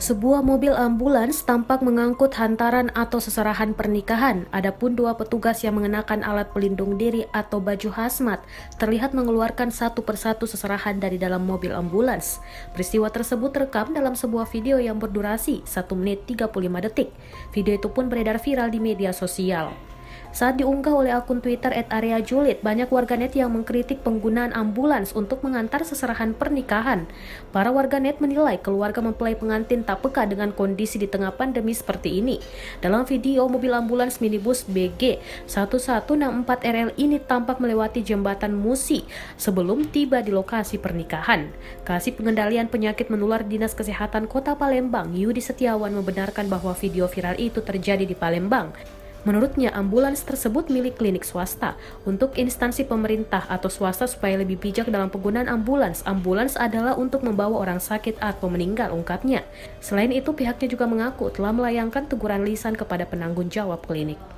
Sebuah mobil ambulans tampak mengangkut hantaran atau seserahan pernikahan. Adapun dua petugas yang mengenakan alat pelindung diri atau baju hazmat terlihat mengeluarkan satu persatu seserahan dari dalam mobil ambulans. Peristiwa tersebut terekam dalam sebuah video yang berdurasi 1 menit 35 detik. Video itu pun beredar viral di media sosial. Saat diunggah oleh akun Twitter @areajulit, banyak warganet yang mengkritik penggunaan ambulans untuk mengantar seserahan pernikahan. Para warganet menilai keluarga mempelai pengantin tak peka dengan kondisi di tengah pandemi seperti ini. Dalam video, mobil ambulans minibus BG 1164RL ini tampak melewati jembatan Musi sebelum tiba di lokasi pernikahan. Kasih Pengendalian Penyakit Menular Dinas Kesehatan Kota Palembang, Yudi Setiawan, membenarkan bahwa video viral itu terjadi di Palembang. Menurutnya, ambulans tersebut milik klinik swasta. Untuk instansi pemerintah atau swasta supaya lebih bijak dalam penggunaan ambulans, ambulans adalah untuk membawa orang sakit atau meninggal, ungkapnya. Selain itu, pihaknya juga mengaku telah melayangkan teguran lisan kepada penanggung jawab klinik.